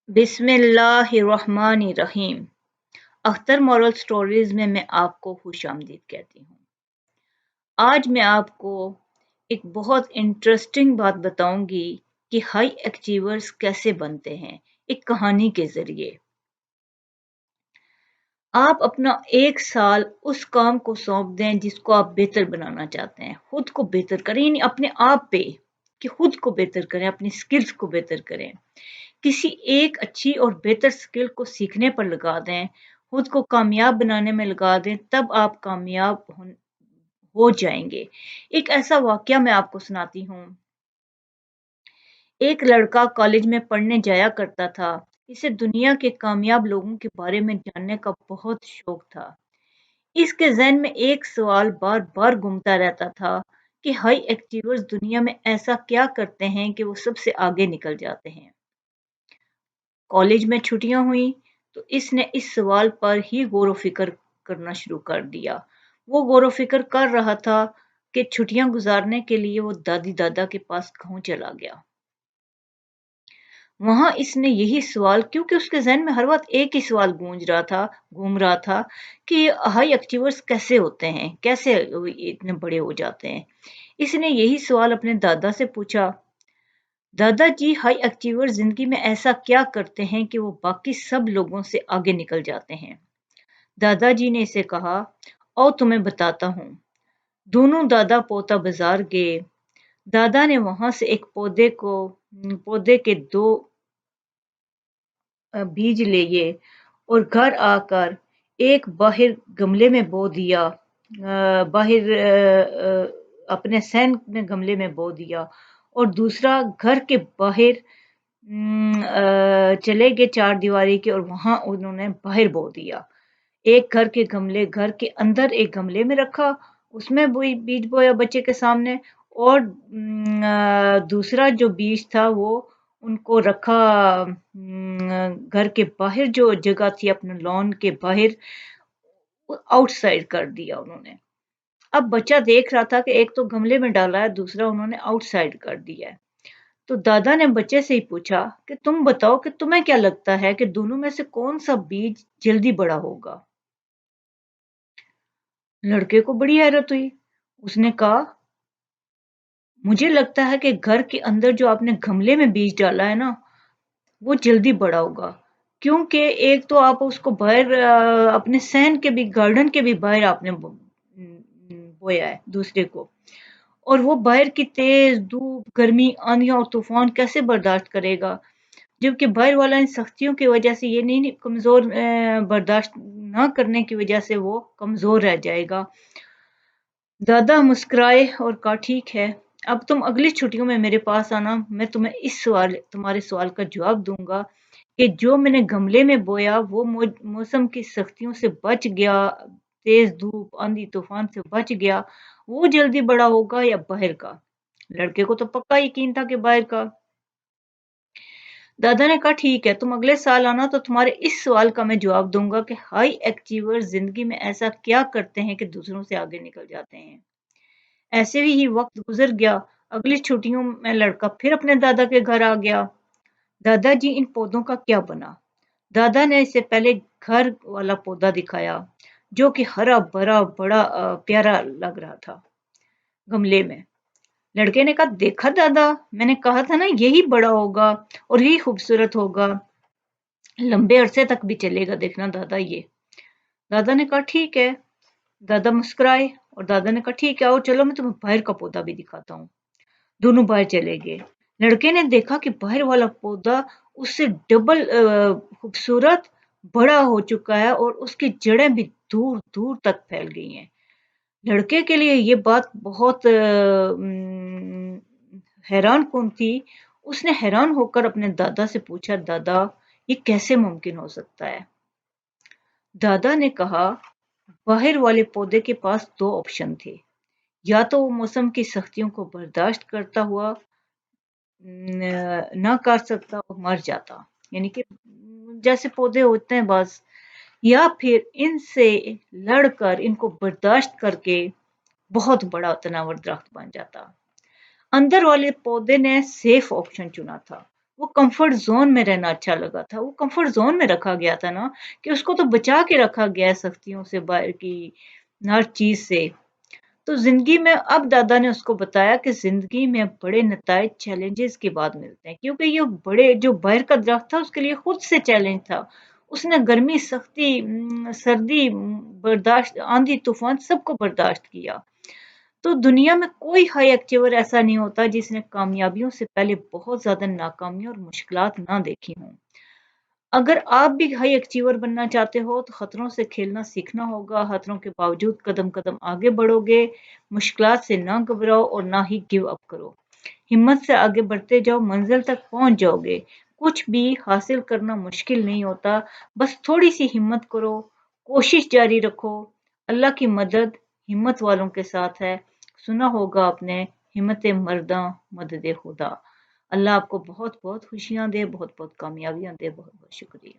बिस्मिल्लाहिर्रहमानिर्रहीम। Akhtar moral stories में मैं आपको खुश आमदीद कहती हूँ। आज मैं आपको एक बहुत इंटरेस्टिंग बात बताऊंगी कि हाई अचीवर्स कैसे बनते हैं, एक कहानी के जरिए। आप अपना एक साल उस काम को सौंप दें जिसको आप बेहतर बनाना चाहते हैं। खुद को बेहतर करें, यानी अपने आप पे कि खुद को बेहतर करें, अपनी स्किल्स को बेहतर करें। किसी एक अच्छी और बेहतर स्किल को सीखने पर लगा दें, खुद को कामयाब बनाने में लगा दें, तब आप कामयाब हो जाएंगे। एक ऐसा वाकया मैं आपको सुनाती हूँ। एक लड़का कॉलेज में पढ़ने जाया करता था। इसे दुनिया के कामयाब लोगों के बारे में जानने का बहुत शौक था। इसके जहन में एक सवाल बार बार घूमता रहता था कि हाई अचीवर्स दुनिया में ऐसा क्या करते हैं कि वो सबसे आगे निकल जाते हैं। कॉलेज में छुट्टियां हुई तो इसने इस सवाल पर ही गौर फिक्र करना शुरू कर दिया। वो गौर फिक्र कर रहा था कि छुट्टियां गुजारने के लिए वो दादी दादा के पास गांव चला गया। वहां इसने यही सवाल, क्योंकि उसके जहन में हर वक्त एक ही सवाल घूम रहा था कि हाई अचीवर्स कैसे होते हैं, कैसे इतने बड़े हो जाते हैं। इसने यही सवाल अपने दादा से पूछा, दादाजी हाई अचीवर जिंदगी में ऐसा क्या करते हैं कि वो बाकी सब लोगों से आगे निकल जाते हैं। दादाजी ने इसे कहा, आओ तुम्हें बताता हूँ। दोनों दादा पोता बाजार गए। दादा ने वहां से एक पौधे के दो बीज लिए और घर आकर एक बाहर गमले में बो दिया। अपने सैन में गमले में बो दिया और दूसरा घर के बाहर चले गए चार दीवारी के, और वहां उन्होंने बाहर बो दिया। एक घर के अंदर एक गमले में रखा, उसमें बीज बोया बच्चे के सामने, और दूसरा जो बीज था वो उनको रखा घर के बाहर, जो जगह थी अपने लॉन के बाहर, आउटसाइड कर दिया उन्होंने। अब बच्चा देख रहा था कि एक तो गमले में डाला है, दूसरा उन्होंने आउटसाइड कर दिया है। तो दादा ने बच्चे से ही पूछा कि तुम बताओ कि तुम्हें क्या लगता है कि दोनों में से कौन सा बीज जल्दी बड़ा होगा। लड़के को बड़ी हैरत हुई। उसने कहा, मुझे लगता है कि घर के अंदर जो आपने गमले में बीज डाला है ना, वो जल्दी बड़ा होगा, क्योंकि एक तो आप उसको बाहर अपने सहन के भी, गार्डन के भी बाहर आपने बोया है दूसरे को, और वो बाहर की तेज धूप, गर्मी, आंधियां और तूफान कैसे बर्दाश्त करेगा, जबकि बाहर वाला इन सख्तियों की वजह से ये नहीं कमजोर, बर्दाश्त ना करने की वजह से वो कमजोर रह जाएगा। दादा मुस्कुराए और कहा, ठीक है, अब तुम अगली छुट्टियों में मेरे पास आना, मैं तुम्हें तुम्हारे सवाल का जवाब दूंगा कि जो मैंने गमले में बोया वो मौसम की सख्तियों से बच गया, तेज धूप, आंधी तूफान से बच गया, वो जल्दी बड़ा होगा या बाहर का। लड़के को तो पक्का यकीन था कि बाहर का। दादा ने कहा, ठीक है, तुम अगले साल आना तो तुम्हारे इस सवाल का मैं जवाब दूंगा कि हाई अचीवर्स जिंदगी में ऐसा क्या करते हैं कि दूसरों से आगे निकल जाते हैं। ऐसे ही वक्त गुजर गया। अगली छुट्टियों में लड़का फिर अपने दादा के घर आ गया। दादाजी, इन पौधों का क्या बना। दादा ने इसे पहले घर वाला पौधा दिखाया, जो कि हरा भरा बड़ा प्यारा लग रहा था गमले में। लड़के ने कहा, देखा दादा, मैंने कहा था ना यही बड़ा होगा और यही खूबसूरत होगा, लंबे अरसे तक भी चलेगा, देखना दादा ये। दादा ने कहा, ठीक है। दादा मुस्कुराए और दादा ने कहा, ठीक है, आओ चलो मैं तुम्हें बाहर का पौधा भी दिखाता हूँ। दोनों बाहर चले गए। लड़के ने देखा कि बाहर वाला पौधा उससे डबल खूबसूरत, बड़ा हो चुका है और उसकी जड़ें भी दूर दूर तक फैल गई हैं। लड़के के लिए ये बात बहुत हैरान कौन थी। उसने हैरान होकर अपने दादा से पूछा, दादा ये कैसे मुमकिन हो सकता है। दादा ने कहा, बाहर वाले पौधे के पास दो ऑप्शन थे, या तो वो मौसम की सख्तियों को बर्दाश्त करता हुआ ना कर सकता और मर जाता, यानी कि जैसे पौधे होते हैं बस, या फिर इनसे लड़कर इनको बर्दाश्त करके बहुत बड़ा तनावर दरख्त बन जाता। अंदर वाले पौधे ने सेफ ऑप्शन चुना था। वो कंफर्ट ज़ोन में रहना अच्छा लगा था। वो कंफर्ट ज़ोन में रखा गया था ना कि उसको तो बचा के रखा गया है सख्तियों से, बाहर की हर चीज़ से। तो ज़िंदगी में अब दादा ने उसको बताया कि ज़िंदगी में बड़े नताइज चैलेंजेस के बाद मिलते हैं, क्योंकि ये बड़े जो बाहर का दरख्त था उसके लिए खुद से चैलेंज था। उसने गर्मी, सख्ती, सर्दी बर्दाश्त, आंधी तूफान सबको बर्दाश्त किया। तो दुनिया में कोई हाई अचीवर ऐसा नहीं होता जिसने कामयाबियों से पहले बहुत ज्यादा नाकामियां और मुश्किलात ना देखी हों। अगर आप भी हाई अचीवर बनना चाहते हो तो खतरों से खेलना सीखना होगा। खतरों के बावजूद कदम कदम आगे बढ़ोगे। मुश्किलात से ना घबराओ और ना ही गिव अप करो। हिम्मत से आगे बढ़ते जाओ, मंजिल तक पहुंच जाओगे। कुछ भी हासिल करना मुश्किल नहीं होता, बस थोड़ी सी हिम्मत करो, कोशिश जारी रखो। अल्लाह की मदद हिम्मत वालों के साथ है। सुना होगा आपने, हिम्मत मर्दा मदद खुदा। अल्लाह आपको बहुत बहुत खुशियां दे, बहुत बहुत कामयाबियां दे। बहुत बहुत शुक्रिया।